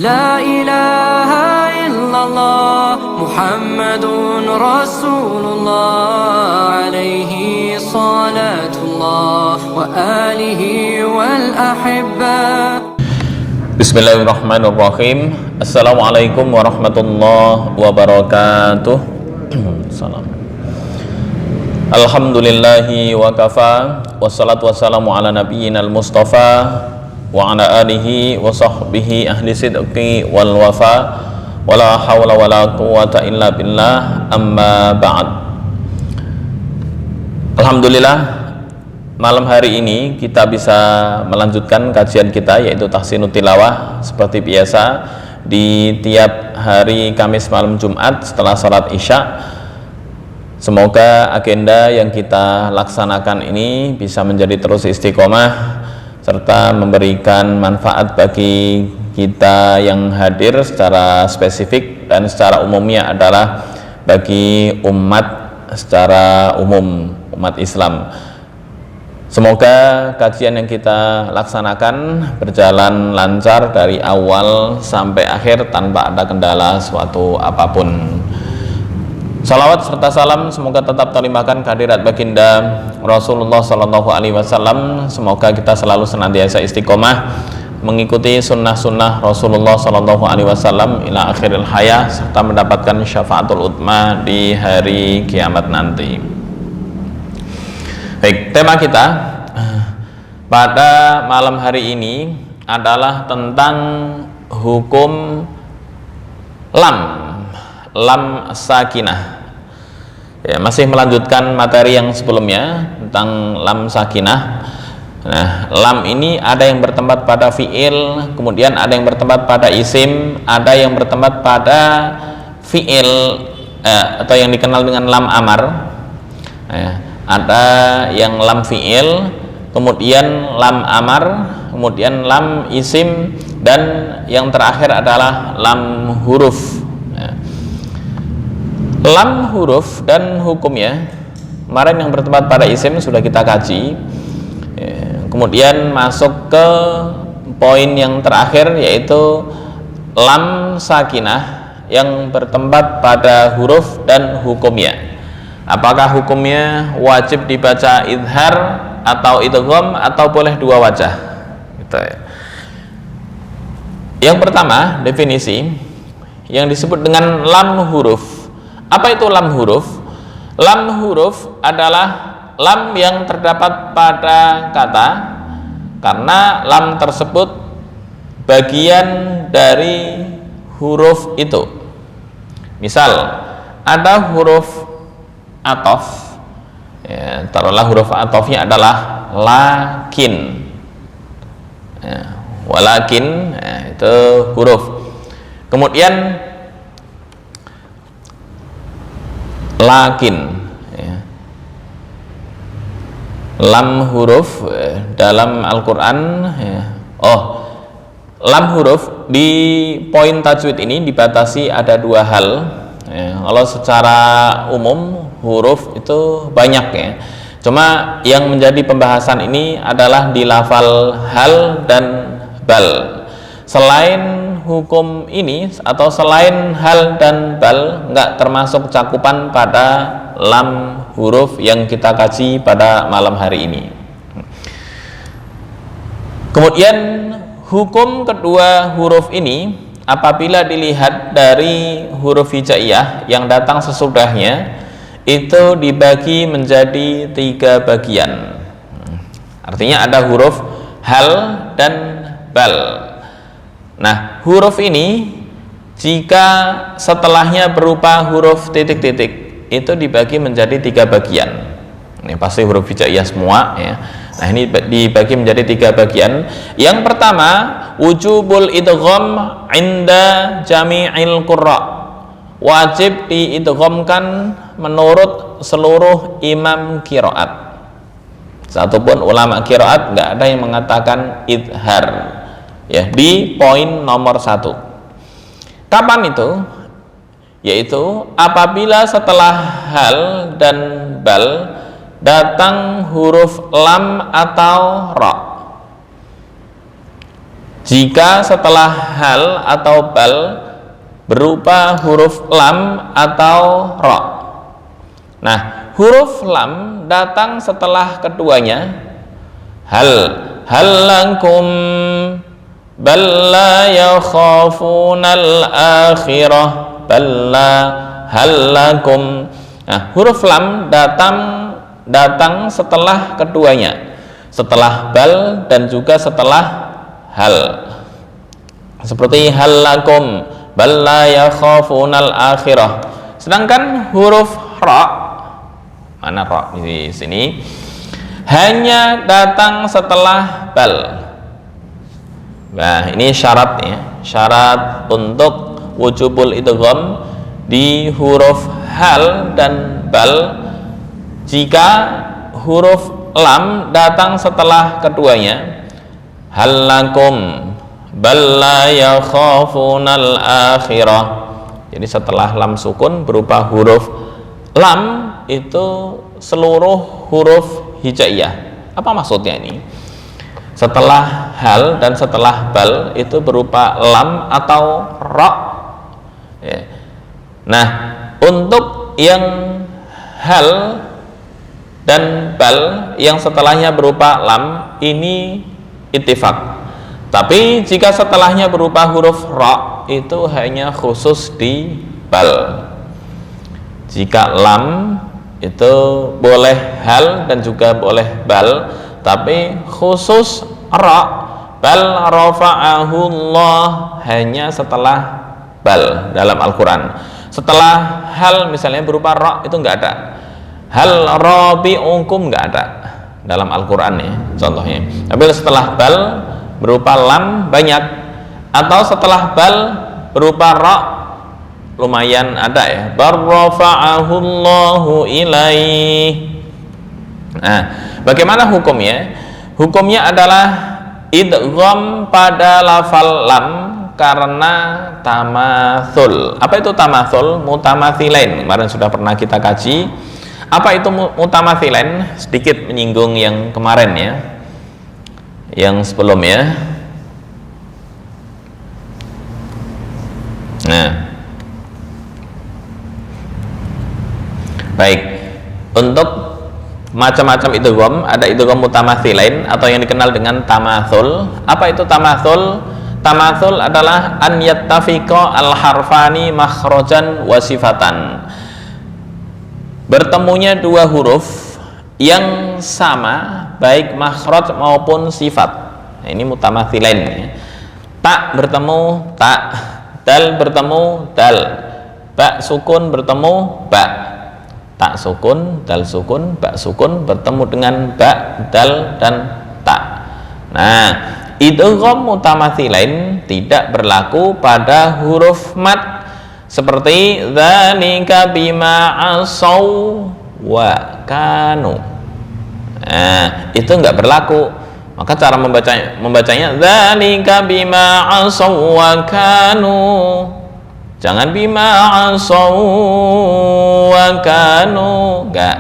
La ilaha illallah Muhammadun Rasulullah alaihi salatullah wa alihi wal ahibba. Bismillahirrahmanirrahim. Assalamualaikum warahmatullahi wabarakatuh. Salam. Alhamdulillahi wa kafa, wassalatu wassalamu ala nabiyyinal mustafa wa ala alihi wa sahbihi ahli sidqi wal wafa, wala hawla wala quwwata illa billah, amma ba'd. Alhamdulillah, malam hari ini kita bisa melanjutkan kajian kita, yaitu Tahsinut Tilawah seperti biasa di tiap hari Kamis malam Jumat setelah salat Isya. Semoga agenda yang kita laksanakan ini bisa menjadi terus istiqomah serta memberikan manfaat bagi kita yang hadir secara spesifik dan secara umumnya adalah bagi umat secara umum, umat Islam. Semoga kajian yang kita laksanakan berjalan lancar dari awal sampai akhir tanpa ada kendala suatu apapun. Salawat serta salam semoga tetap terlimpahkan kehadirat baginda Rasulullah Sallallahu Alaihi Wasallam. Semoga kita selalu senantiasa istiqomah mengikuti sunnah-sunnah Rasulullah Sallallahu Alaihi Wasallam ila akhiril hayah, serta mendapatkan syafaatul utma di hari kiamat nanti. Baik, tema kita pada malam hari ini adalah tentang hukum lam sakinah. Ya, masih melanjutkan materi yang sebelumnya tentang lam sakinah. Nah, lam ini ada yang bertempat pada fiil, kemudian ada yang bertempat pada isim, ada yang bertempat pada fiil atau yang dikenal dengan lam amar. Ada yang lam fiil, kemudian lam amar, kemudian lam isim, dan yang terakhir adalah lam huruf. Lam huruf dan hukumnya kemarin yang bertempat pada isim sudah kita kaji. Kemudian masuk ke poin yang terakhir, yaitu lam sakinah yang bertempat pada huruf dan hukumnya. Apakah hukumnya wajib dibaca idhar atau idgham atau boleh dua wajah gitu ya. Yang pertama, definisi yang disebut dengan lam huruf. Apa itu lam huruf? Lam huruf adalah lam yang terdapat pada kata karena lam tersebut bagian dari huruf itu. Misal, ada huruf atof, ya, taruhlah huruf atofnya adalah lakin, ya, walakin, ya, itu huruf. Kemudian lakin, ya. Lam huruf dalam Al-Quran, ya. Lam huruf di poin tajwid ini dibatasi ada dua hal, ya. Kalau secara umum huruf itu banyak, ya. Cuma yang menjadi pembahasan ini adalah di lafal hal dan bal. Selain hukum ini atau selain hal dan bal enggak termasuk cakupan pada lam huruf yang kita kaji pada malam hari ini. Kemudian hukum kedua huruf ini apabila dilihat dari huruf hijaiyah yang datang sesudahnya itu dibagi menjadi tiga bagian. Artinya ada huruf hal dan bal. Nah, huruf ini jika setelahnya berupa huruf titik-titik itu dibagi menjadi tiga bagian. Ini pasti huruf hijaiyah semua, ya. Nah, ini dibagi menjadi tiga bagian. Yang pertama, wujubul idgham inda jami'il qurra. Wajib diidghamkan menurut seluruh imam qiraat. Satupun ulama qiraat enggak ada yang mengatakan idhar. Ya, di poin nomor 1. Kapan itu? Yaitu apabila setelah hal dan bal datang huruf lam atau ra. jika setelah hal atau bal berupa huruf lam atau ra. Nah, huruf lam datang setelah keduanya. Hal lakum balla yakhafunal akhirah balla hal lakum. Nah, huruf lam datang setelah keduanya, setelah bal dan juga setelah hal. Seperti hal lakum balla yakhafunal akhirah. Sedangkan huruf ra, mana ra di sini, hanya datang setelah bal. Nah, ini syaratnya, syarat untuk wujubul idgham di huruf hal dan bal. Jika huruf lam datang setelah keduanya, hal lakum balla yakhafunal akhirah. Jadi setelah lam sukun berupa huruf lam itu seluruh huruf hijaiyah. Apa maksudnya ini? Setelah hal dan setelah bal itu berupa lam atau ra. Ya. Nah, untuk yang hal dan bal yang setelahnya berupa lam ini ittifaq. Tapi jika setelahnya berupa huruf ra itu hanya khusus di bal. Jika lam itu boleh hal dan juga boleh bal, tapi khusus ra, bal rafa'ahullah hanya setelah bal dalam Al-Quran. Setelah hal misalnya berupa ra itu enggak ada. Hal rabi'ukum enggak ada dalam Al-Quran ya, contohnya. Tapi setelah bal berupa lam banyak, atau setelah bal berupa ra lumayan ada ya, barrafa'ahullahu ilaih. Nah, bagaimana hukumnya? Hukumnya adalah idgham pada lafal lam karena tamatsul. Apa itu tamatsul? Mutamathilain, kemarin sudah pernah kita kaji. Apa itu mutamathilain? Sedikit menyinggung yang kemarin ya, yang sebelumnya. Nah, baik, untuk macam-macam idgham ada idgham mutamathilain atau yang dikenal dengan tamatsul. Apa itu tamatsul? Tamatsul adalah an yattafiqa al-harfani makhrajan wa sifatan. Bertemunya dua huruf yang sama baik makhraj maupun sifat. Nah, ini mutamathilain ya. Ta bertemu ta, dal bertemu dal, ba sukun bertemu ba. Ta sukun, dal sukun, ba sukun bertemu dengan ba, dal dan ta. Nah, idgham mutamathilain tidak berlaku pada huruf mad seperti dzalika bima asaw wa kanu. Nah, itu enggak berlaku. Maka cara membacanya dzalika bima asaw wa kanu. Jangan bima asaw wa kanu, enggak.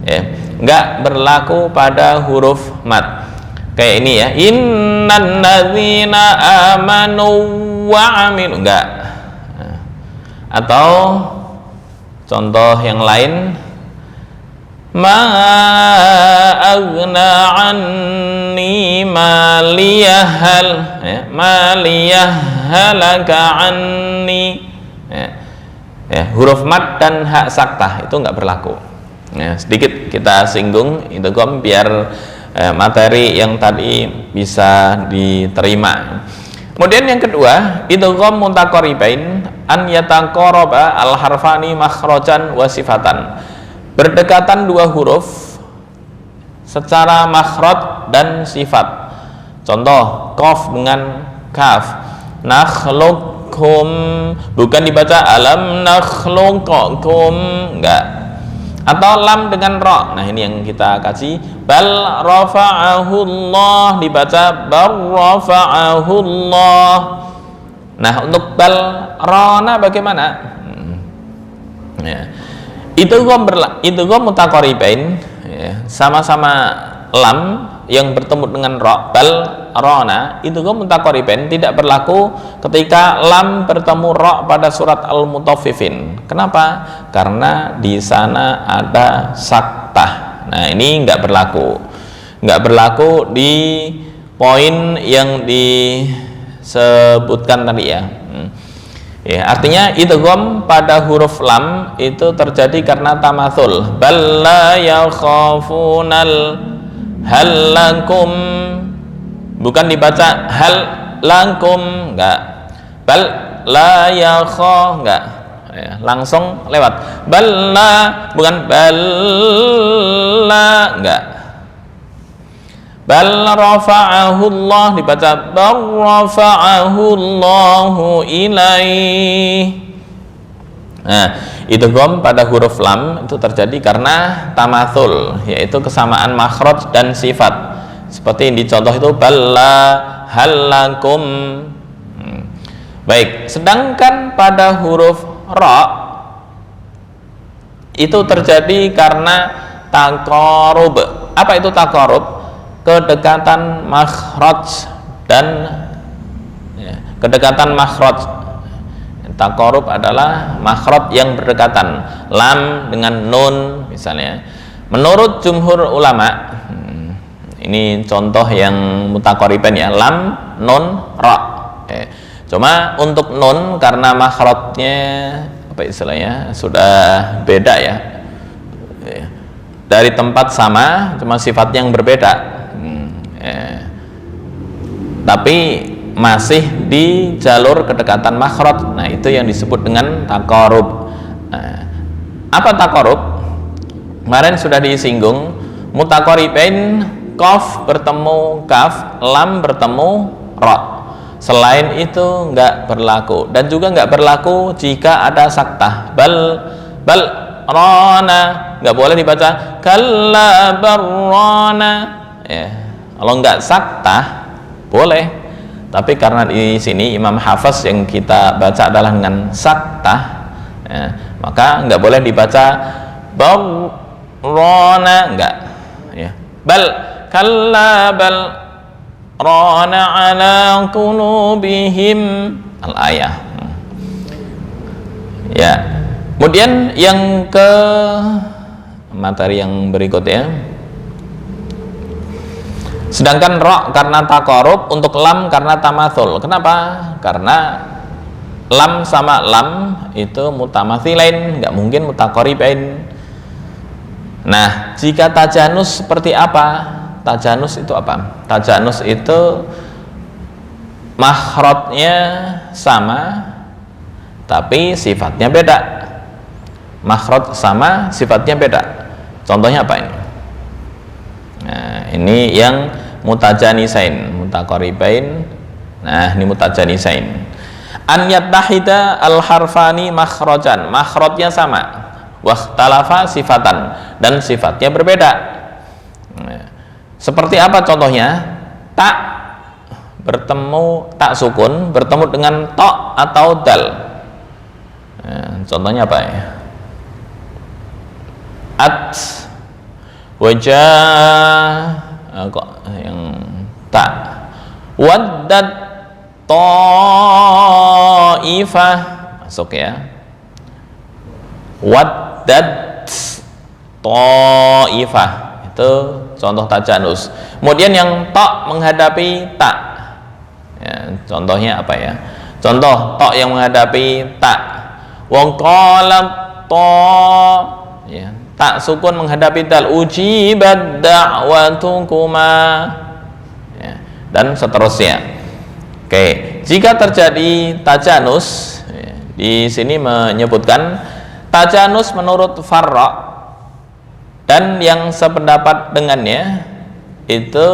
Ya, enggak berlaku pada huruf mad. Kayak ini ya, innan ladzina amanu wa amilu, enggak. Atau contoh yang lain, ma aghna anni maliyahal, ya, maliyahalaka anni, ya, huruf mad dan hak saktah itu enggak berlaku. Ya, sedikit kita singgung idgham biar materi yang tadi bisa diterima. Kemudian yang kedua, idgham muntaqaribain an yataqaraba al harfani makhrajan wa sifatan. Berdekatan dua huruf secara makhraj dan sifat. Contoh qaf dengan kaf. Nakhluqukum bukan dibaca alam nakhluqukum, enggak. Atau lam dengan ra. Nah, ini yang kita kaji. Bal rafa'ahullah dibaca bar rafa'ahullah. Nah, untuk bal rana bagaimana? Ya. Idgham mutaqaribain, ya, sama-sama lam yang bertemu dengan ra. Bal rona, idgham mutaqaribain tidak berlaku ketika lam bertemu ra pada surat Al-Mutaffifin. Kenapa? Karena di sana ada saktah. Nah, ini nggak berlaku di poin yang disebutkan tadi ya. Ya, artinya idgham pada huruf lam itu terjadi karena tamatsul. Bal la yakhafunal halakum, bukan dibaca hal lakum, enggak. Bal la yakha, enggak. Ya, langsung lewat. Bal la, bukan bal la, enggak. Bal rafa'ahu Allah, dibaca bal rafa'ahu Allahu ilaih. Nah, idgham pada huruf lam itu terjadi karena tamatsul, yaitu kesamaan makhraj dan sifat. Seperti yang dicontoh itu balla halakum. Baik, sedangkan pada huruf ra itu terjadi karena taqarrub. Apa itu taqarrub? Kedekatan makhraj dan kedekatan makhraj. Taqarrub adalah makhraj yang berdekatan, lam dengan nun misalnya. Menurut jumhur ulama, ini contoh yang mutaqariban ya, lam, nun, ra. Cuma untuk nun karena makhrajnya apa istilahnya sudah beda ya. Dari tempat sama, cuma sifatnya yang berbeda. Tapi masih di jalur kedekatan makhraj. Nah, itu yang disebut dengan taqarrub. Nah, apa taqarrub? Kemarin sudah disinggung, mutaqaribain, qaf bertemu kaf, lam bertemu ra. Selain itu enggak berlaku, dan juga enggak berlaku jika ada saktah. Bal rana, enggak boleh dibaca kalla barrana ya. Kalau enggak saktah boleh, tapi karena di sini Imam Hafiz yang kita baca adalah dengan saktah ya, maka enggak boleh dibaca barrana, enggak ya. Bal kalla bal rana ala qulubihim al-ayah ya. Kemudian yang ke materi yang berikutnya, sedangkan ra karena taqarrub, untuk lam karena tamatsul. Kenapa? Karena lam sama lam itu mutamathilain, nggak mungkin mutaqaribain. Nah, jika tajanus seperti apa? Tajanus itu apa? Tajanus itu makhrajnya sama tapi sifatnya beda. Makhraj sama, sifatnya beda. Contohnya apa ini? Nah, ini yang mutajanisain, mutaqaribain. Nah, ini mutajanisain. An yattahida al-harfani makhrajan, makhrajnya sama, wakhtalafa sifatan, dan sifatnya berbeda. Nah, seperti apa contohnya? Tak bertemu, tak sukun bertemu dengan to atau dal. Nah, contohnya apa ya? At wajah kok yang tak, waddat ta'ifah masuk ya, waddat ta'ifah itu contoh tajanus. Kemudian yang ta menghadapi tak ya, contohnya apa ya? Contoh ta yang menghadapi tak, wa qala ta ya, tak sukun menghadapi dal, ujibat da'watukuma ya, dan seterusnya. Oke, jika terjadi tajanus ya, di sini menyebutkan tajanus menurut Farra dan yang sependapat dengannya itu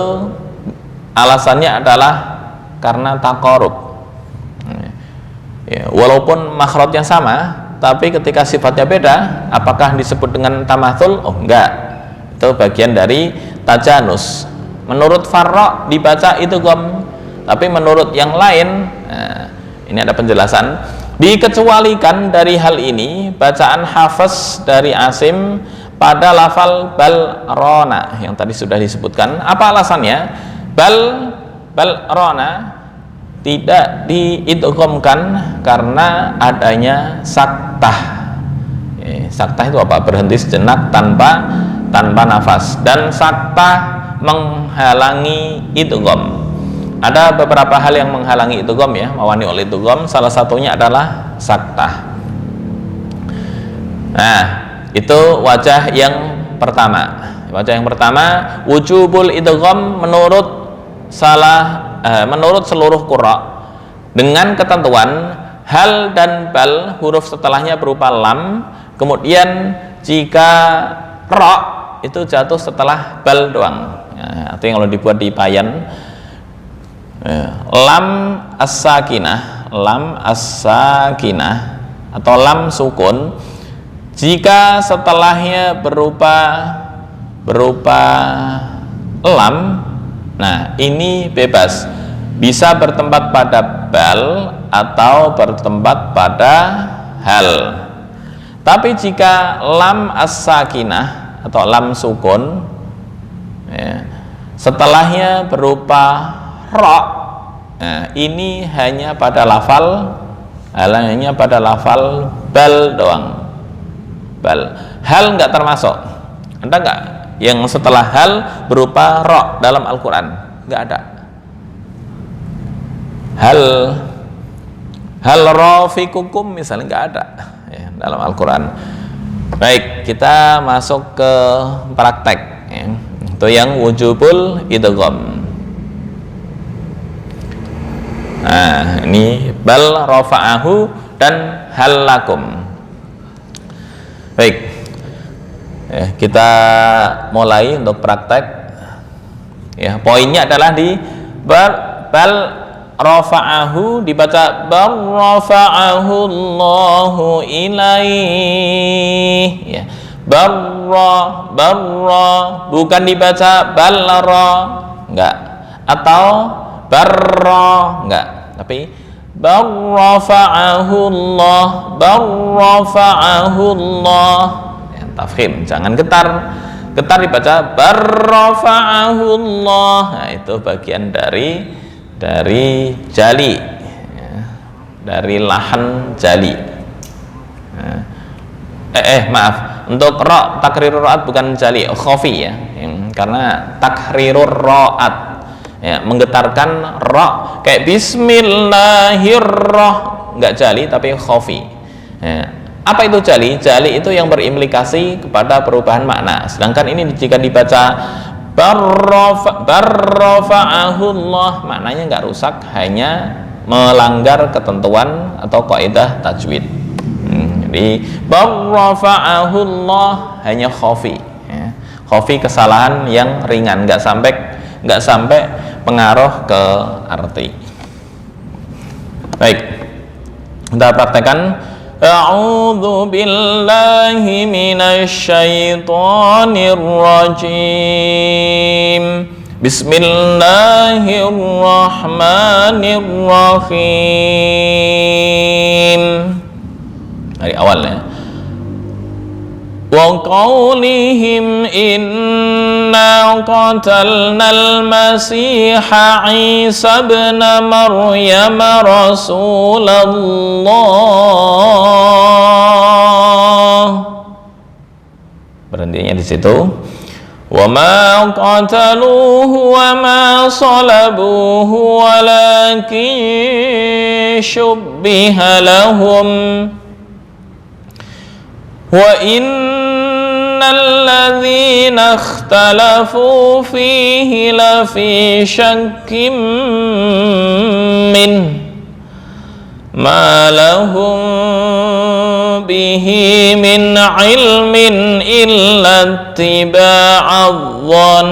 alasannya adalah karena taqarrub ya, walaupun makhrajnya sama tapi ketika sifatnya beda, apakah disebut dengan tamatsul? Oh enggak, itu bagian dari tajanus. Menurut Farra dibaca itu gom, tapi menurut yang lain, nah, ini ada penjelasan, dikecualikan dari hal ini bacaan Hafiz dari Asim pada lafal bal rona yang tadi sudah disebutkan. Apa alasannya? Bal bal rona tidak diidghamkan karena adanya saktah. Saktah itu apa? Berhenti sejenak tanpa nafas, dan saktah menghalangi idgham. Ada beberapa hal yang menghalangi idgham ya, mawani oleh idgham, salah satunya adalah saktah. Nah, itu wajah yang pertama. Wajah yang pertama, wujubul idgham menurut seluruh qurra dengan ketentuan hal dan bal huruf setelahnya berupa lam, kemudian jika ra itu jatuh setelah bal doang. Artinya kalau dibuat di payan, lam as-sakinah atau lam sukun, jika setelahnya berupa lam, nah ini bebas, bisa bertempat pada bal atau bertempat pada hal. Tapi jika lam as-sakinah atau lam sukun ya, setelahnya berupa ra, nah, ini hanya pada lafal bal doang. Bal, hal nggak termasuk. Ada nggak yang setelah hal berupa ra dalam Al-Quran? Nggak ada. Hal rafiqukum misalnya nggak ada ya, dalam Al-Quran. Baik, kita masuk ke praktek ya. Itu yang wujubul idgham. Nah, ini bal rafa'ahu dan hal lakum. Baik ya, kita mulai untuk praktek ya. Poinnya adalah di bal rafa'ahu dibaca bal rafa'ahu Allahu ilaih ya. Barra bukan dibaca balra, enggak, atau barra, enggak, tapi barrafa'ahu Allah ya, tafkhim, jangan getar dibaca barrafa'ahu Allah. Nah, itu bagian dari jali ya, dari lahan jali. Nah, maaf, untuk ra takrirur ra'at bukan jali, khafi ya, karena takrirur ra'at ya, menggetarkan ra kayak bismillahirrahmanirrahim, enggak jali tapi khafi ya. Apa itu jali? Jali itu yang berimplikasi kepada perubahan makna, sedangkan ini jika dibaca barrafa'ahullah, maknanya enggak rusak, hanya melanggar ketentuan atau kaidah tajwid. Jadi barrafa'ahullah hanya khafi ya. Khafi kesalahan yang ringan, enggak sampai pengaruh ke arti. Baik, kita praktekkan. A'udzu billahi minasyaitonir rajim. Bismillahirrahmanirrahim. Dari awalnya, wa qaulihim inna qatalnal masiha Isa ibn Maryam Rasulullah. Berhentinya di situ. Wa ma qataluhu wa ma salabuhu walakin shubbiha lahum wa innal ladzina ikhtalafu fihi lafi syakkim min ma lahum bihi min ilmin illa ittiba'adh-dhann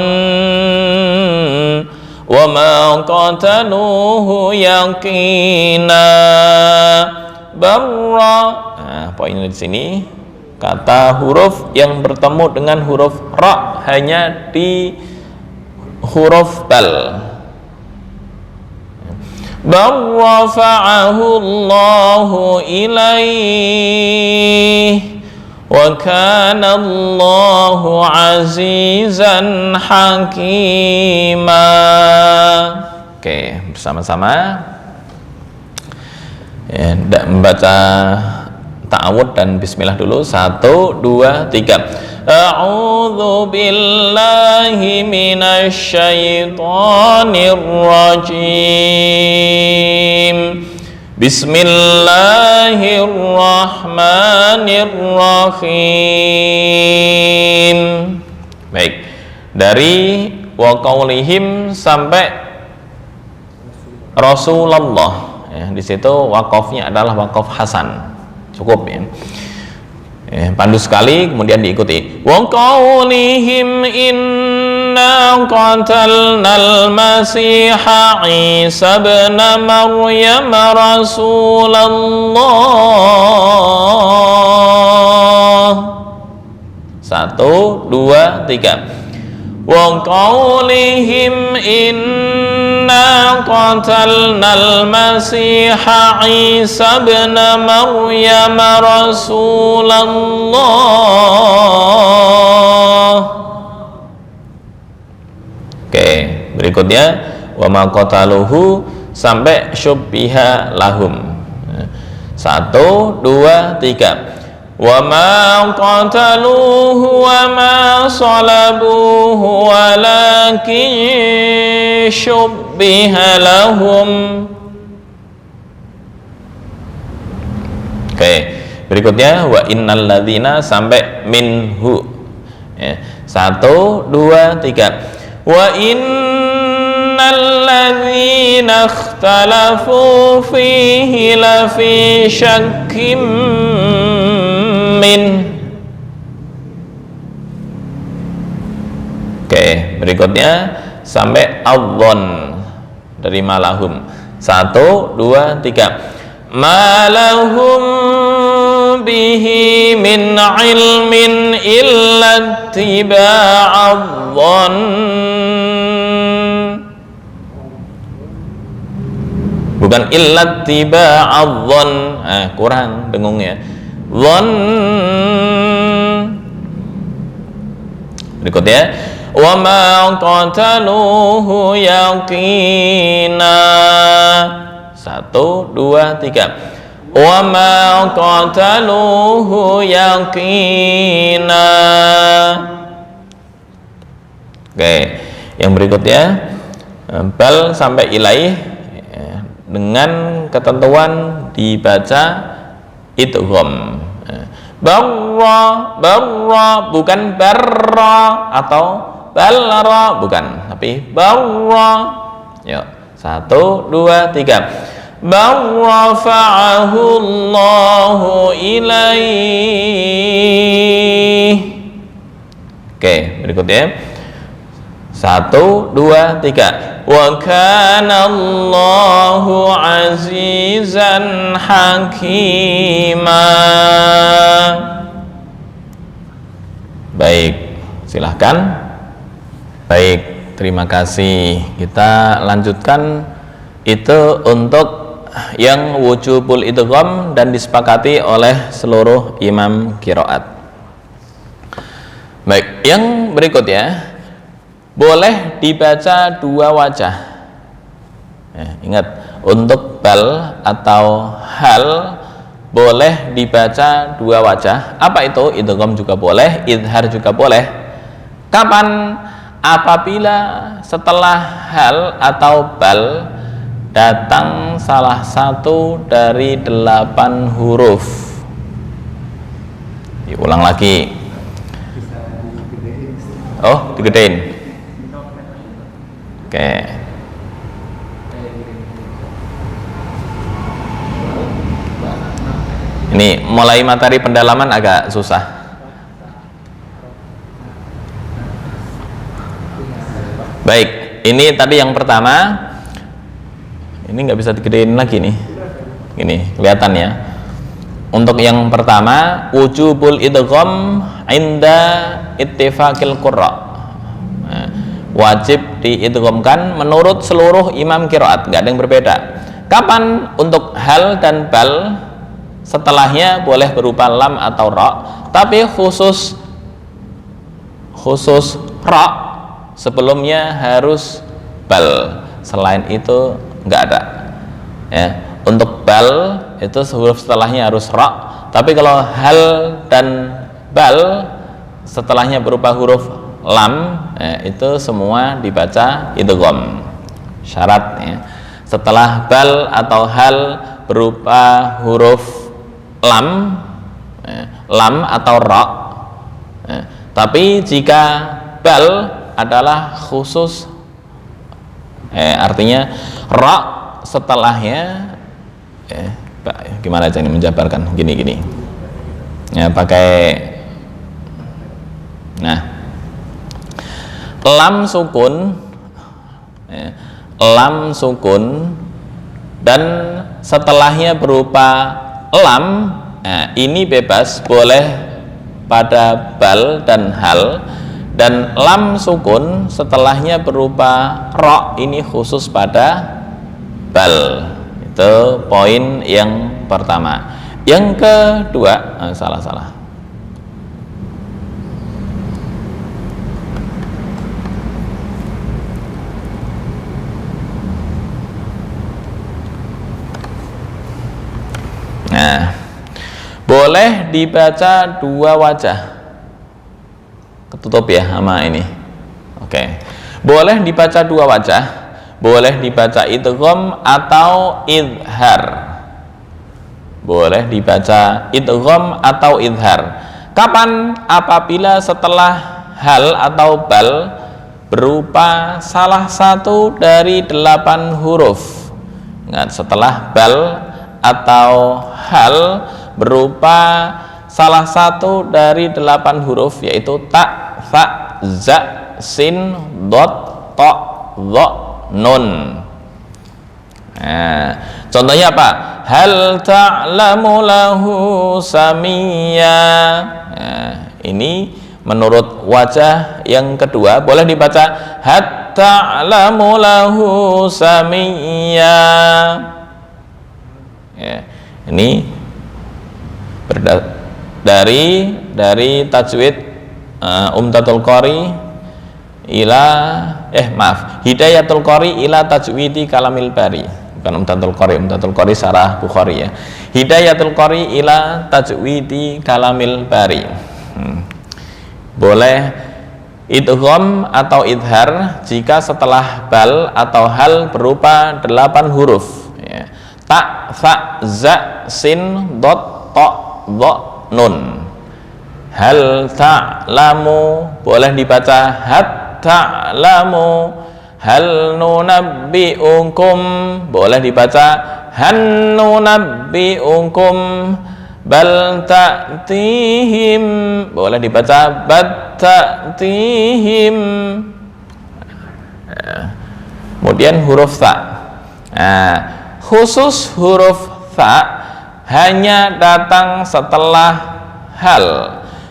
wa ma qataluhu yaqina barra. Nah, poinnya di sini, kata huruf yang bertemu dengan huruf ra hanya di huruf bal. Barrafa'ahu Allahu ilaih wa kana Allahu azizan hakima. Oke, bersama-sama ya, membaca ta'awud dan bismillah dulu. 1, 2, 3. A'udzu billahi minasyaitonir rajim. Bismillahirrahmanirrahim. Baik, dari wa qaulihim sampai Rasulullah ya, di situ wakafnya adalah wakaf hasan, cukup ya. Pandu sekali, kemudian diikuti wa qaulihim inna qatalnal masiha Isa ibn Maryam Rasulullah. 1, 2, 3. Wa qaulihim inna qatalnal masiha Isa ibn Maryam Rasulullah. Oke, berikutnya wa ma qataluhu sampai syubbiha lahum. 1, 2, 3. Wa ma qataluhu wa ma salabuhu walakin syubbiha lahum. Oke, berikutnya wa innal ladzina sampai minhu ya. 1, 2, 3. Wa innal ladzina ikhtalafu fihi lafi syakkim min. Oke, berikutnya sampai adzon dari malahum. 1, 2, 3. Malahum bihi min ilmin illa tiba'adzon. Bukan illa tiba'adzon, kurang dengungnya. Dhon. Berikutnya wa ma qataluhu yaqina. 1, 2, 3. Wa ma qataluhu yaqina. Oke, yang berikutnya bal sampai ilaih dengan ketentuan dibaca idgham. Barra, barra, bukan barra atau balra, bukan, tapi barra. Yuk, 1, 2, 3. Barra fa'ahu Allahu ilaih. Oke, berikutnya 1, 2, 3. Wa kana Allahu azizan hakima. Baik, silahkan. Baik, terima kasih. Kita lanjutkan itu untuk yang wujubul idgham dan disepakati oleh seluruh imam qiraat. Baik, yang berikutnya boleh dibaca dua wajah. Ingat, untuk bal atau hal boleh dibaca dua wajah. Apa itu? Idgham juga boleh, idhar juga boleh. Kapan? Apabila setelah hal atau bal datang salah satu dari 8 huruf. Diulang lagi. Oh, digedein. Oke. Ini mulai materi pendalaman agak susah. Baik, ini tadi yang pertama. Ini nggak bisa digedein lagi nih. Ini kelihatan ya. Untuk yang pertama, wujubul idgham inda ittifaqil qurra. Wajib diidghamkan menurut seluruh imam qiraat, nggak ada yang berbeda. Kapan? Untuk hal dan bal setelahnya boleh berupa lam atau ra, tapi khusus ra sebelumnya harus bal. selain itu nggak ada. Ya, untuk bal itu huruf setelahnya harus ra, tapi kalau hal dan bal setelahnya berupa huruf lam, itu semua dibaca idgham. Syarat ya. Setelah bal atau hal berupa huruf lam, lam atau ra. Tapi jika bal adalah khusus, artinya ra setelahnya, gimana cara ini menjabarkan gini ya, pakai lam sukun dan setelahnya berupa lam, ini bebas, boleh pada bal dan hal, dan lam sukun setelahnya berupa ra, ini khusus pada bal. Itu poin yang pertama. Yang kedua, salah. Nah, boleh dibaca dua wajah. Ketutup ya sama ini. Oke. Boleh dibaca dua wajah. Boleh dibaca idgham atau idhar. Boleh dibaca idgham atau idhar. Kapan? Apabila setelah hal atau bal berupa salah satu dari 8 huruf. Ingat, setelah bal atau hal berupa salah satu dari 8 huruf, yaitu ta, tha, za, sin, dot, to, dha, nun. Contohnya apa? Hal ta'lamu lahu samiyya. Ini menurut wajah yang kedua, boleh dibaca hat ta'lamu lahu samiyya. Ini dari tajwid Umdatul Qari ila Hidayatul Qari ila tajwidi kalamil bari, bukan Umdatul Qari syarah Bukhari ya. Hidayatul Qari ila tajwidi kalamil bari. Boleh idgham atau idhar jika setelah bal atau hal berupa 8 huruf ya. Ta, tha, za, sin, dot, to, dha, nun. Hal ta'lamu boleh dibaca hat ta'lamu. Hal nunabbi'ukum boleh dibaca han nunabbi'ukum. Bal ta'tihim boleh dibaca bad ta'tihim. Kemudian huruf ta. Khusus huruf ta hanya datang setelah hal,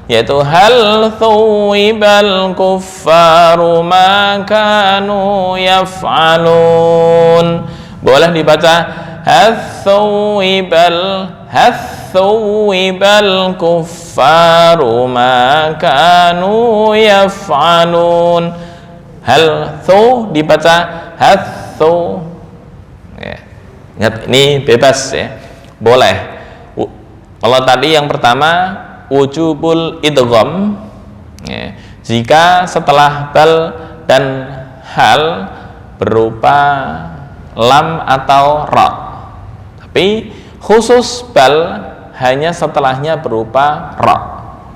yaitu hal thuwibal kuffaru ma kanu yaf'alun. Boleh dibaca hathuwibal kuffaru ma kanu yaf'alun. Hal thu dibaca hathu. Ingat, ini bebas ya, boleh. Kalau tadi yang pertama wujubul idgham ya, jika setelah bal dan hal berupa lam atau ra, tapi khusus bal hanya setelahnya berupa ra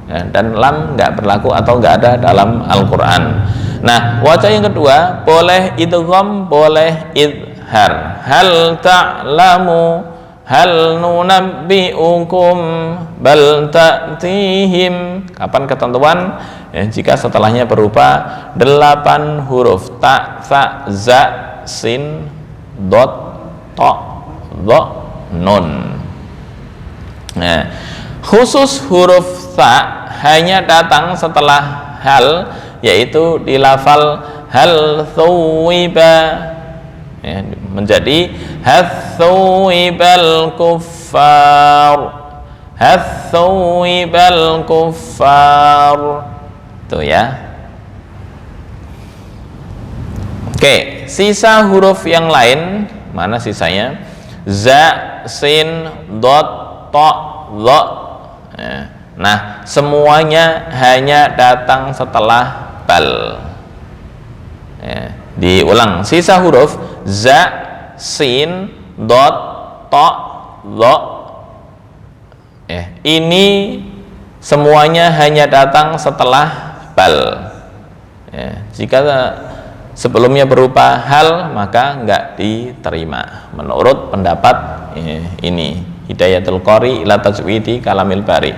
ya, dan lam nggak berlaku atau nggak ada dalam Al-Quran. Nah, wajah yang kedua, boleh idgham, boleh idhar. Hal ta'lamu, hal nunabbi'ukum, bal ta'tihim. Kapan ketentuan? Ya, jika setelahnya berupa 8 huruf, ta, tha, za, sin, dot, to, dha, nun. Nah, khusus huruf ta hanya datang setelah hal, yaitu di lafal hal thuwiba ya, menjadi hathuwibal kuffar itu ya. Oke, sisa huruf yang lain mana sisanya? Za, sin, dot, to, lo. Nah, semuanya hanya datang setelah bal. Diulang, sisa huruf za, sin, dot, to, lo. Ini semuanya hanya datang setelah bal. Jika sebelumnya berupa hal, maka enggak diterima menurut pendapat ini Hidayatul Qori ila Tajwidi Kalamil Bari.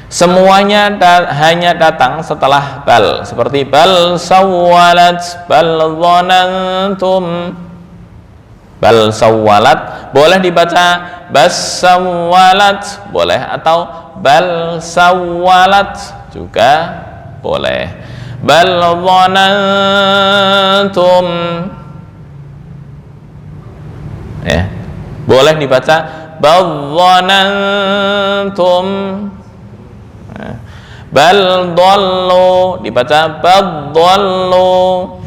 Semuanya hanya datang setelah bal, seperti bal sawwalat, bal dhanantum. Bal sawwalat boleh dibaca bas sawwalat boleh, atau bal sawwalat juga boleh. Bal dhanantum boleh dibaca bal dhanantum. Bal dhallu dibaca bal dhallu.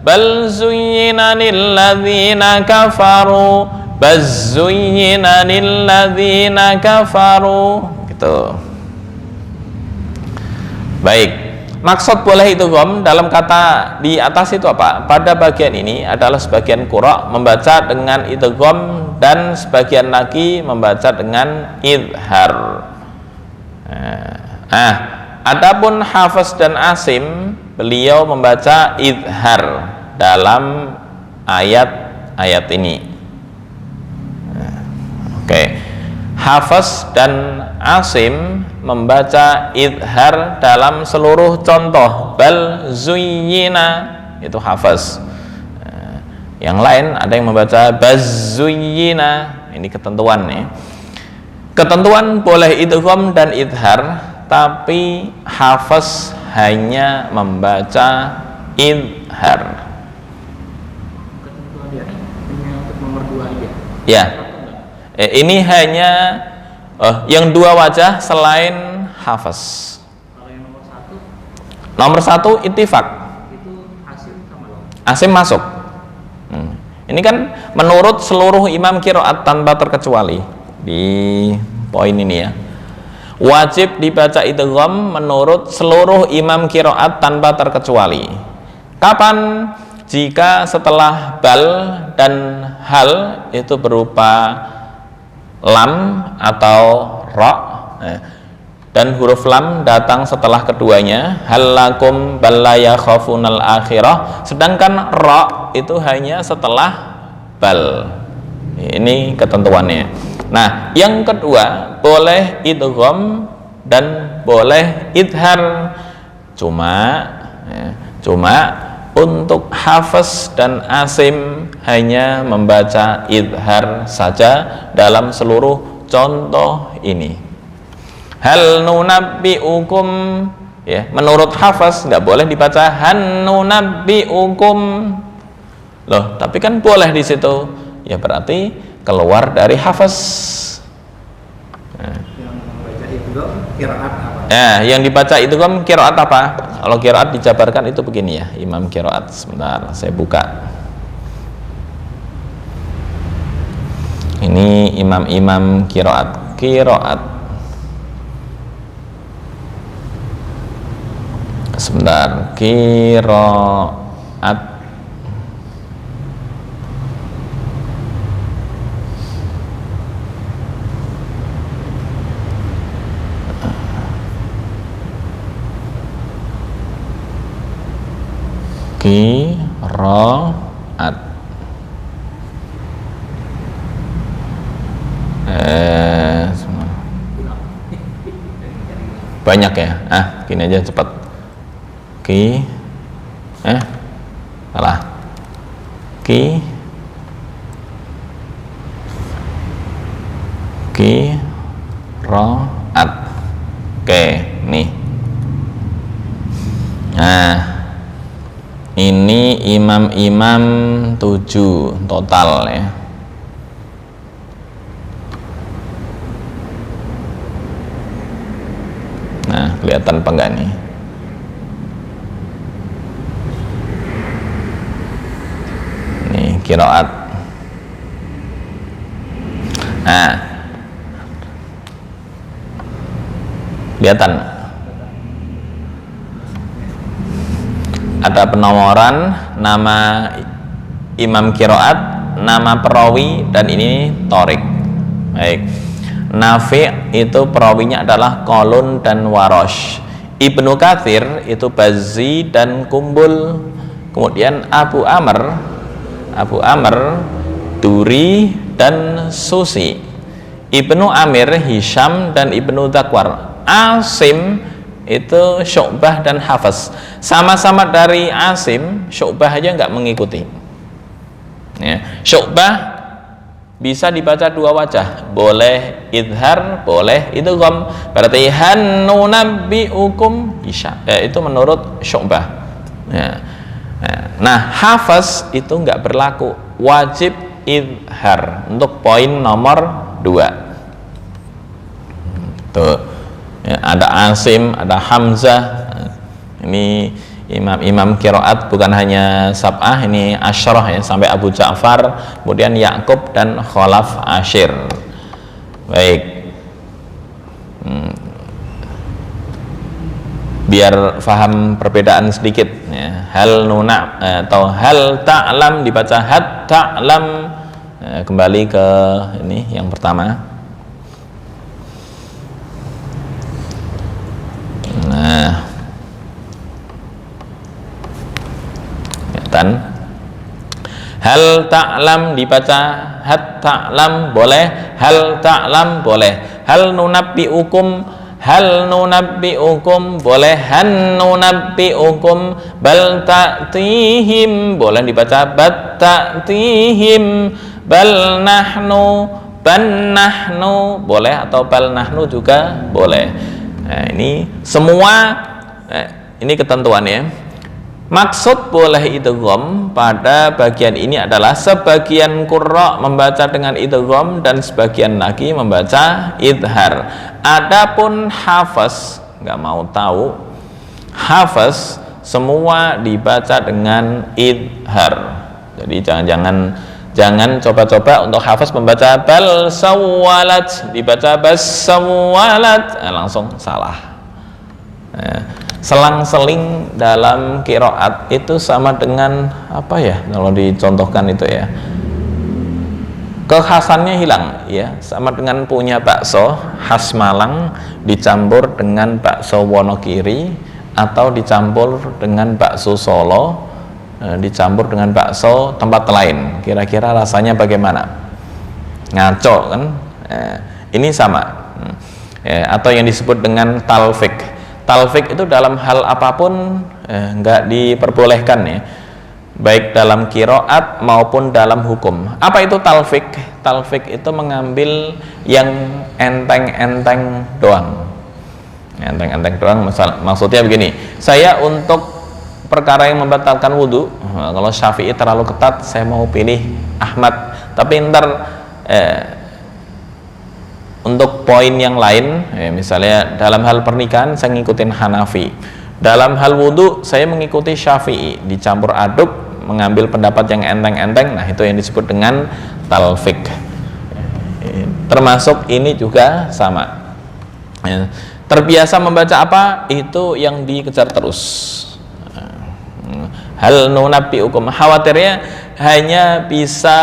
Bal zuyyina lilladzina kafaru, baz zuyyina lilladzina kafaru, gitu. Baik, maksud boleh idgham dalam kata di atas itu apa? Pada bagian ini adalah sebagian qura membaca dengan idgham dan sebagian lagi membaca dengan idhar. Adapun Hafiz dan Asim, beliau membaca idhar dalam ayat-ayat ini. Hafiz dan Asim membaca idhar dalam seluruh contoh. Bal zuyyina itu Hafiz. Yang lain ada yang membaca baz zuyyina. Ini ketentuan nih. Ketentuan boleh idgham dan idhar, tapi Hafiz hanya membaca idhar. Ketentuan ini untuk nomor 2 aja. Ya. Ini hanya yang dua wajah selain Hafiz. Kalau yang nomor 1? Nomor 1 ittifaq. Itu Asim sama lo. Asim masuk. Ini kan menurut seluruh imam qiraat tanpa terkecuali di poin ini ya. Wajib dibaca idgham menurut seluruh imam qiraat tanpa terkecuali. Kapan? Jika setelah bal dan hal itu berupa lam atau ra, dan huruf lam datang setelah keduanya, halakum balla yakhafunal akhirah, sedangkan ra itu hanya setelah bal. Ini ketentuannya. Nah, yang kedua boleh idgham dan boleh idhar. Cuma untuk Hafiz dan Asim hanya membaca idhar saja dalam seluruh contoh ini. Hal nunabbi'ukum, ya, menurut Hafiz nggak boleh dibaca han nunabbi'ukum. Loh, tapi kan boleh di situ. Ya berarti keluar dari Hafiz. Yang membaca idgham qiraat apa? Yang dibaca idgham qiraat apa? Kalau qiraat dijabarkan itu begini ya, imam qiraat. Sebentar, saya buka. Ini imam-imam qiraat. Sebentar, qiraat. Qiraat. Banyak ya. Gini aja cepat. Salah. Qiraat. Oke, nih. Nah, ini imam-imam 7 total ya. Nah, kelihatan apa enggak nih? qiraat. Nah, kelihatan ada penomoran nama imam qiraat, nama perawi, dan ini Thoriq. Baik. Nafi' itu perawinya adalah Qalun dan Warash. Ibnu Katsir itu Bazzi dan Kumbul. Kemudian Abu Amr Duri dan Susi. Ibnu Amir Hisham dan Ibnu Dzakwar. Asim itu Syu'bah dan Hafs. Sama-sama dari Asim, Syu'bah aja nggak mengikuti. Ya. Syu'bah bisa dibaca dua wajah, boleh idhar, boleh idgham. Berarti hanunabbiukum itu menurut Syu'bah. Ya. Nah, Hafs itu nggak berlaku, wajib idhar untuk poin nomor 2. Tuh. Ya, ada Asim, ada Hamzah. Ini imam qiraat bukan hanya sab'ah, ini asyarah ya, sampai Abu Ja'far, kemudian Ya'qub dan Khalaf Ashir. Baik. Biar faham perbedaan sedikit ya. Hal nuna atau hal ta'lam dibaca had ta'lam. Kembali ke ini yang pertama. Nah, dan hal ta'lam dibaca had ta'lam boleh, hal ta'lam boleh, hal nunabbiukum boleh, han nunabbiukum bal ta'tihim boleh dibaca bat ta'tihim, bal nahnu ban nahnu boleh, atau bal nahnu juga boleh. Nah, ini semua ini ketentuannya. Maksud boleh idgham pada bagian ini adalah sebagian qurra membaca dengan idgham dan sebagian lagi membaca idhar. Adapun Hafs nggak mau tahu, Hafs semua dibaca dengan idhar. Jadi jangan coba-coba untuk Hafs membaca bal sawwalat dibaca bas sawwalat, langsung salah. Selang-seling dalam qiraat itu sama dengan apa ya, kalau dicontohkan itu ya, kekhasannya hilang ya, sama dengan punya bakso khas Malang dicampur dengan bakso Wonogiri, atau dicampur dengan bakso Solo, dicampur dengan bakso tempat lain, kira-kira rasanya bagaimana? Ngaco kan? Ini sama. Atau yang disebut dengan talfik. Talfik itu dalam hal apapun nggak diperbolehkan ya, baik dalam qiraat maupun dalam hukum. Apa itu talfik? Talfik itu mengambil yang enteng-enteng doang. Enteng-enteng doang, maksudnya begini, saya untuk perkara yang membatalkan wudhu, kalau Syafi'i terlalu ketat, saya mau pilih Ahmad, tapi ntar untuk poin yang lain misalnya dalam hal pernikahan saya ngikutin Hanafi, dalam hal wudhu saya mengikuti Syafi'i, dicampur aduk mengambil pendapat yang enteng-enteng. Nah, itu yang disebut dengan talfik. Termasuk ini juga sama, terbiasa membaca apa itu yang dikejar terus. Hal nunabbiukum, khawatirnya hanya bisa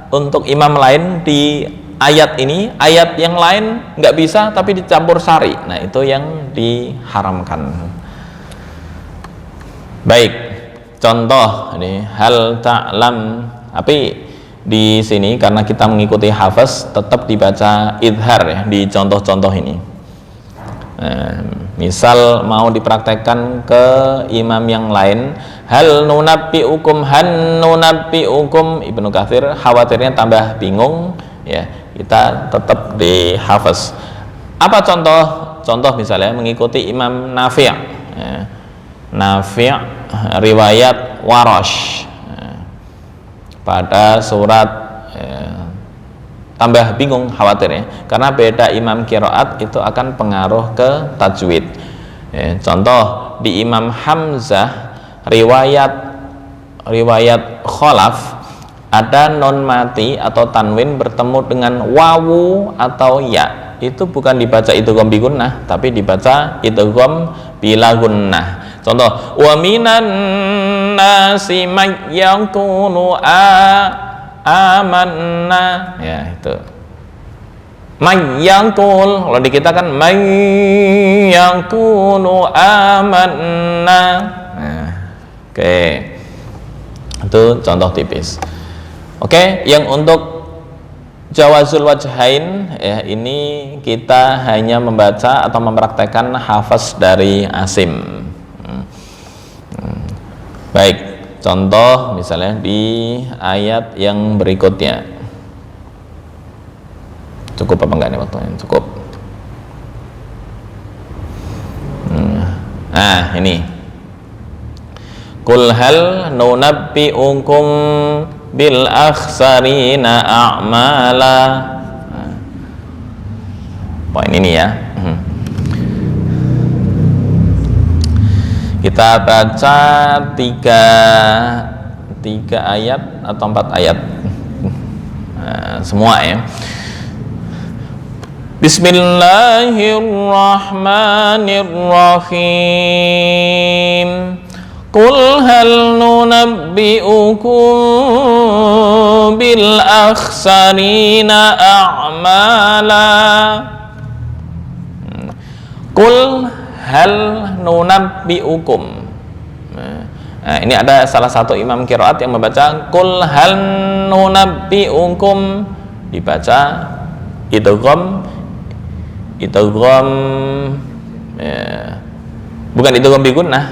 untuk imam lain di ayat ini, ayat yang lain nggak bisa tapi dicampur sari. Nah, itu yang diharamkan. Baik, contoh ini hal ta'lam, tapi di sini karena kita mengikuti Hafs tetap dibaca idhar ya di contoh-contoh ini. Misal mau dipraktekkan ke imam yang lain, hal nunabbiukum han nunabbiukum, Ibnu Katsir khawatirnya tambah bingung ya, kita tetap di Hafs. Apa contoh? Contoh misalnya mengikuti Imam Nafi', Nafi' riwayat Warash pada surat, tambah bingung khawatirnya karena beda imam qiraat itu akan pengaruh ke tajwid. Contoh di Imam Hamzah riwayat Khalaf ada non mati atau tanwin bertemu dengan wawu atau ya, itu bukan dibaca idgham bi gunnah, tapi dibaca idgham bila gunnah. Contoh, wa minan nasi may yaqulu amanna, ya itu may yaqul, kalau di kita kan may yaqulu amanna. Nah, oke. Itu contoh tipis. Oke, yang untuk jawazul wajhain ya, ini kita hanya membaca atau mempraktekkan hafaz dari Asim. Baik, contoh misalnya di ayat yang berikutnya. Cukup apa enggak nih waktunya? Cukup. Nah, ini. Qul hal nunabbi'ukum bil akhsarina a'mala. Poin ini ya. Kita baca tiga ayat atau 4 ayat. Semua ya. Bismillahirrahmanirrahim. Qul hal nunabbi'ukum bil akhsarina a'mala. Qul hal nunabbi'ukum. Nah, ini ada salah satu imam qiraat yang membaca qul hal nunabbi'ukum, dibaca idgham ya, bukan idgham bi gunnah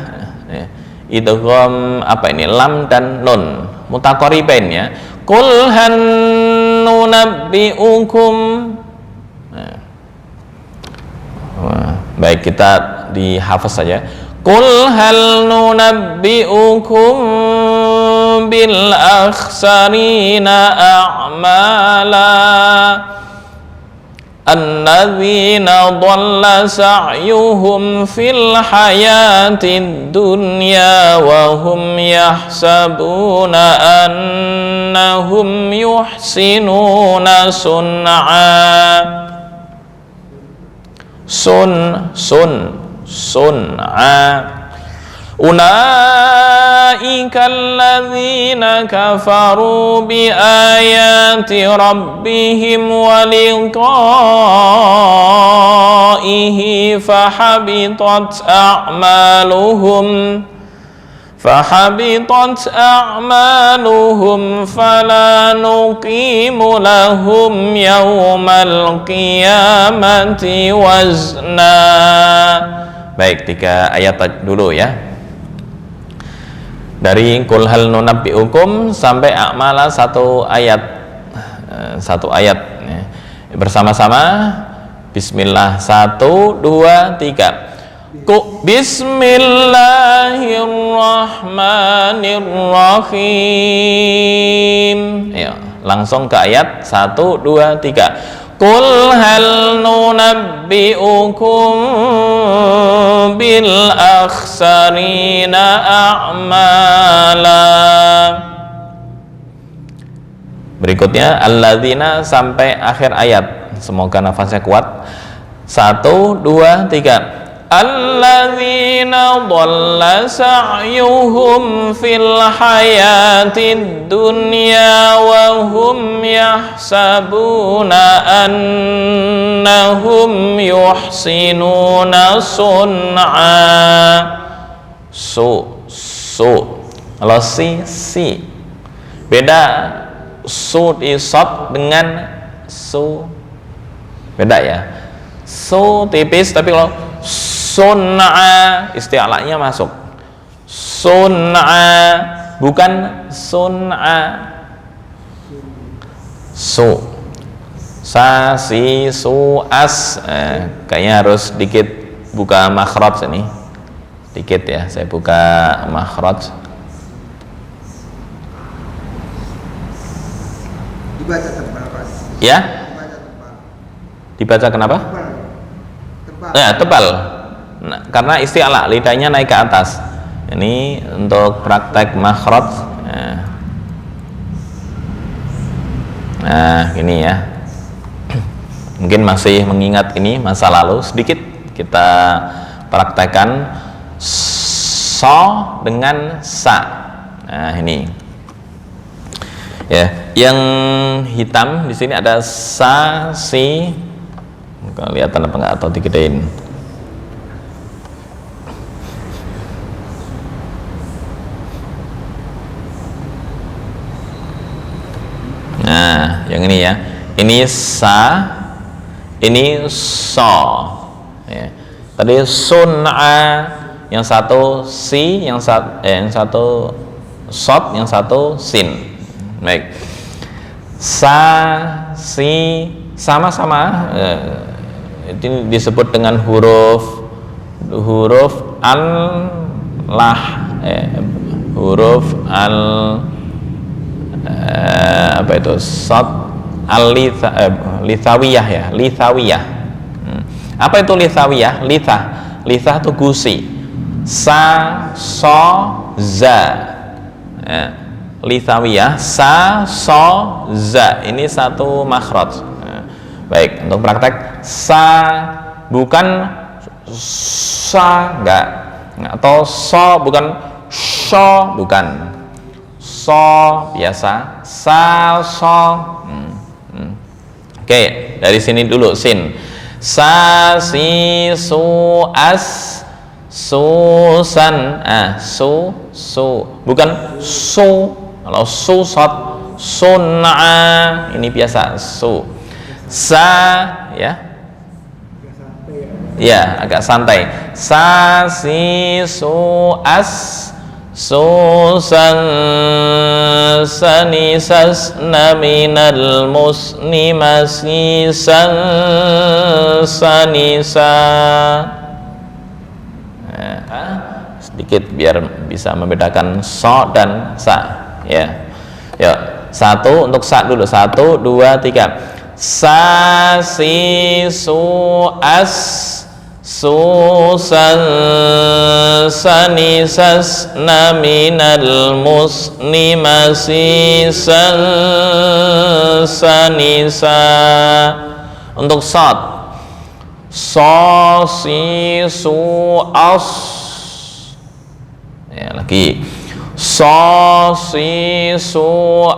ya. Idgham apa ini, lam dan nun mutaqaribain ya. Qul hal nunabbi'ukum. Baik, kita dihafaz saja. Qul hal nunabbi'ukum bil akhsarina a'mala alladzina dhalla sa'yuhum fil hayatid dunya wa hum yahsabuna annahum yuhsinuna sun'a. Sun'a ulaika alladzina kafaru bi ayati rabbihim wa liqa'ihi fahabitat a'maluhum fala nuqimu lahum yawmal qiyamati wazna. Baik, 3 ayat dulu ya. Dari qul hal nunabbi'ukum sampai a'mala 1 ayat. 1 ayat ya. Bersama-sama bismillah 1 2 3. Bismillahirrahmanirrahim. Ya, langsung ke ayat 1 2 3. Qul hal nunabbi'ukum bil akhsarina a'mala. Berikutnya alladzina sampai akhir ayat. Semoga nafasnya kuat. 1 2 3. Alladzina dhalla sa'yuhum fil hayatid dunya wa hum yahsabuna annahum yuhsinuna sun'a. Kalau si beda, su di sod dengan su beda ya. Su tipis, tapi kalau sun'a isti'la'nya masuk. Sun'a bukan sun'a. Sa si su as. Kayaknya harus dikit buka makhraj ini. Dikit ya, saya buka makhraj. Dibaca tebal, Pak. Ya? Dibaca tebal. Dibaca kenapa? Tebal. Ya, tebal. Nah, karena isti'la, lidahnya naik ke atas. Ini untuk praktek makhraj. Nah, gini ya. Mungkin masih mengingat ini masa lalu, sedikit kita praktekkan so dengan sa. Nah, ini. Ya, yang hitam di sini ada sa, si. Kelihatan apa enggak atau digedein? Nah, yang ini ya. Ini sa, ini so. Ya. Tadi sun'a, yang satu si, yang satu sod, yang satu sin. Baik. Sa, si, sama-sama. Ini disebut dengan huruf al-lah, huruf al apa itu, sod al-lithawiyah ya, lithawiyah. Apa itu lithawiyah? Lithah itu gusi. Sa, so, za. Ya. Lithawiyah, sa, so, za. Ini satu makhraj. Baik, untuk praktek sa bukan sa, enggak, atau so bukan sho, bukan. So biasa, sa, so. Oke, dari sini dulu sin. Sa, si, su, as, su, san. Su, bukan su. Kalau su, sot, sun'a, ini biasa su. Sa, ya, ya agak santai. Sa, si, su, as, su, san, sani, sas, na, minal, musni, masi, san, sani, sa. Sedikit biar bisa membedakan so dan sa. Ya, yuk, satu untuk sa dulu. 1, 2, 3. Sa, si, su, as, su, san, sani, sas, na, minal, musni, masi, san, sani, sa. Untuk sod, so, si, su, as. Ya, lagi. So, si, su,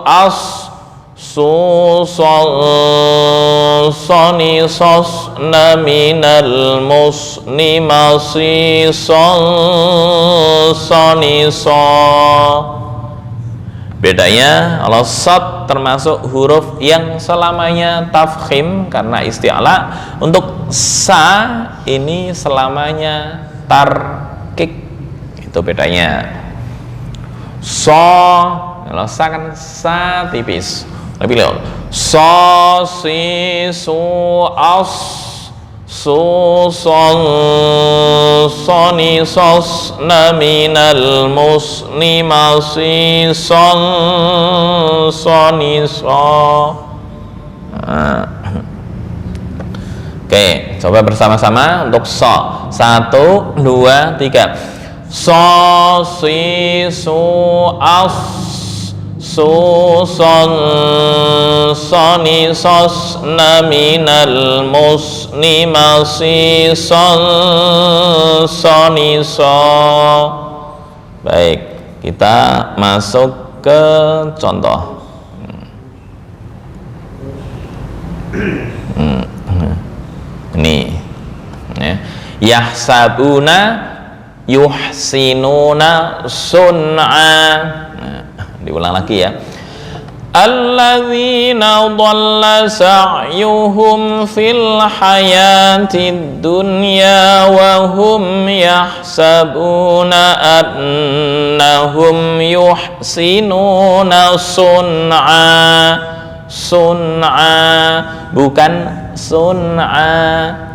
as, su, sol, soni, sos, na, minal, musni, masi, sol, soni, so. Bedanya, kalau sod termasuk huruf yang selamanya tafkhim karena isti'la. Untuk sa ini selamanya tarkik. Itu bedanya. So, kalau sa kan sa tipis. Lebih lewat. So, si, su, as, su, sol, soni, sos, na, minal, musni, masi, sol, soni, so. Oke, coba bersama-sama untuk so. 1, 2, 3. So, si, su, as, su, sol, soni, sos, na, minal, musni, masi, sol, soni, so. Baik, kita masuk ke contoh. Ini ya. Yahsabuna yuhsinuna sun'a. Diulang lagi ya. Alladzina dhalla sa'yuhum fil hayatid dunya wa hum yahsabuna annahum yuhsinuna sun'a. Sun'a bukan sun'a,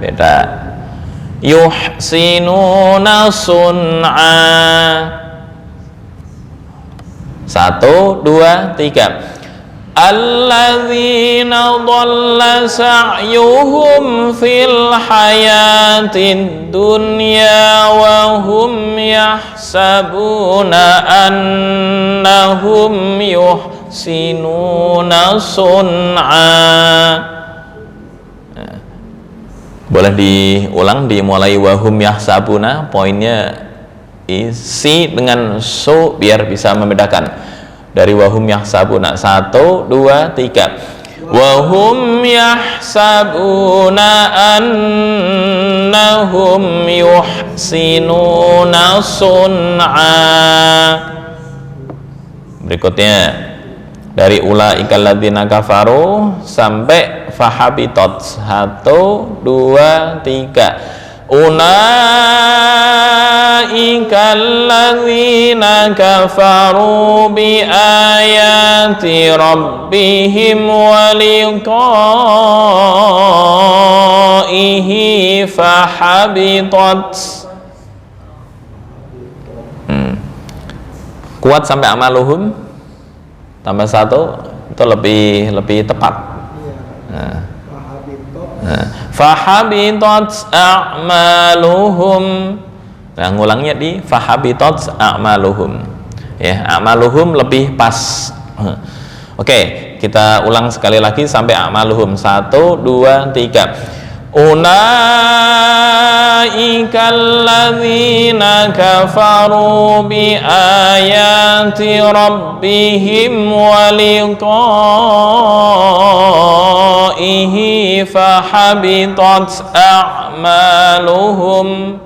beda. Yuhsinuna sun'a. 1, 2, 3. Alladzina dhalla sa'yuhum fil hayatid dunya wa hum yahsabuna annahum yuhsinuna sun'a. Boleh diulang, dimulai wahum yahsabuna, poinnya isi dengan su biar bisa membedakan. Dari wahum yahsabuna, 1, 2, 3. Wahum yahsabuna annahum yuhsinuna sun'a. Berikutnya dari ulaikal ladzina kafaru sampai fahabitot, 1, 2, 3. Ulaikal ladzina kafaru bi ayati rabbihim wa liqaihi fahabitot. Kuat sampai amaluhum tambah 1 itu lebih tepat. Fahabitot a'maluhum. Nah, ngulangnya di fahabitot a'maluhum. Ya, a'maluhum lebih pas. Oke, kita ulang sekali lagi sampai a'maluhum. 1, 2, 3. Ulaikal ladzina kafaru bi ayati rabbihim wa liqaihi fahabitat a'maluhum.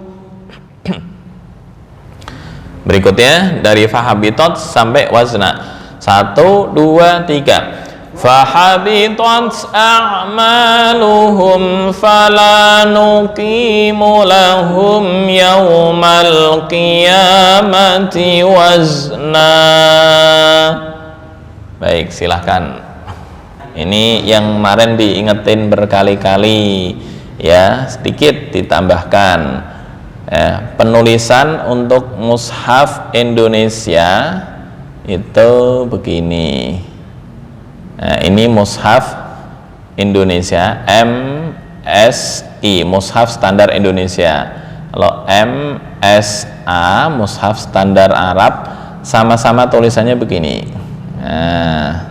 Berikutnya dari fahabitat sampai wazna. 1, 2, 3. Fahabitat a'maluhum fala nuqimu lahum yawmal qiyamati wazna. Baik, silahkan. Ini yang kemarin diingetin berkali-kali ya, sedikit ditambahkan. Penulisan untuk mushaf Indonesia itu begini. Nah, ini mushaf Indonesia MSI, mushaf standar Indonesia. Kalau MSA, mushaf standar Arab, sama-sama tulisannya begini. Nah,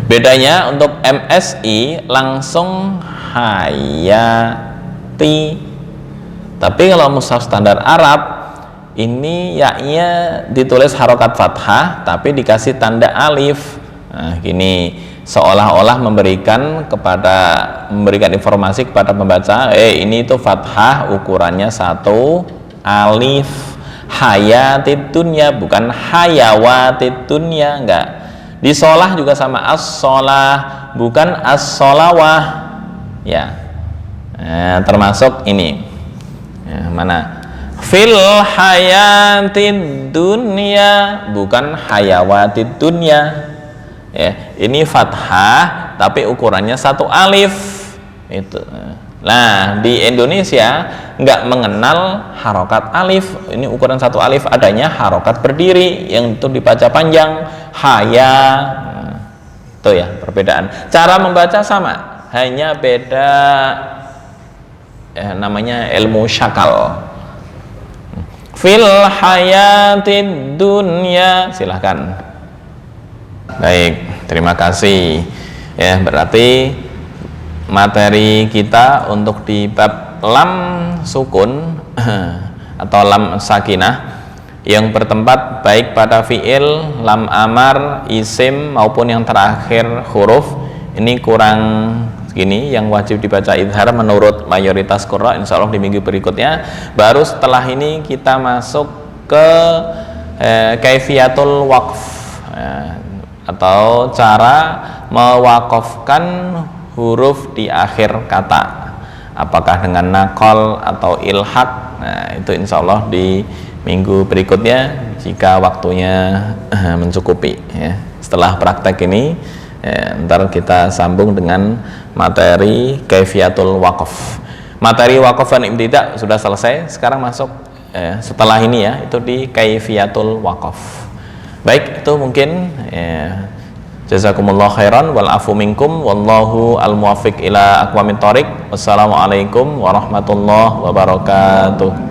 bedanya untuk MSI langsung hayati. Tapi kalau mushaf standar Arab ini ya-nya ditulis harokat fathah tapi dikasih tanda alif. Nah, gini seolah-olah memberikan informasi kepada pembaca, ini itu fathah ukurannya 1 alif. Hayatid dunya bukan hayawatid dunya, enggak. Di sholah juga sama, as-sholah bukan as-sholawah ya. Nah, termasuk ini mana fil hayatid dunya bukan hayawatid dunya ya. Ini fathah tapi ukurannya 1 alif itu. Nah, di Indonesia nggak mengenal harokat alif. Ini ukuran 1 alif, adanya harokat berdiri yang itu dibaca panjang haya. Itu ya perbedaan. Cara membaca sama, hanya beda namanya ilmu syakal. Fil hayatid dunya, silahkan. Baik, terima kasih ya. Berarti materi kita untuk di bab lam sukun atau lam sakinah yang bertempat baik pada fiil, lam amar, isim maupun yang terakhir huruf, ini kurang segini yang wajib dibaca idhar menurut mayoritas qurra. Insyaallah di minggu berikutnya baru setelah ini kita masuk ke kaifiyatul waqf atau cara mewakafkan huruf di akhir kata, apakah dengan naqal atau ilhaq. Nah, itu insyaallah di minggu berikutnya jika waktunya mencukupi ya. Setelah praktek ini ntar kita sambung dengan materi kaifiyatul waqf. Materi waqf dan ibtida sudah selesai, sekarang masuk setelah ini ya, itu di kaifiyatul waqf. Baik, itu mungkin jazakumullah khairan wal afu minkum wallahu al muwaffiq ila aqwamit thoriq. Wassalamualaikum warahmatullahi wabarakatuh.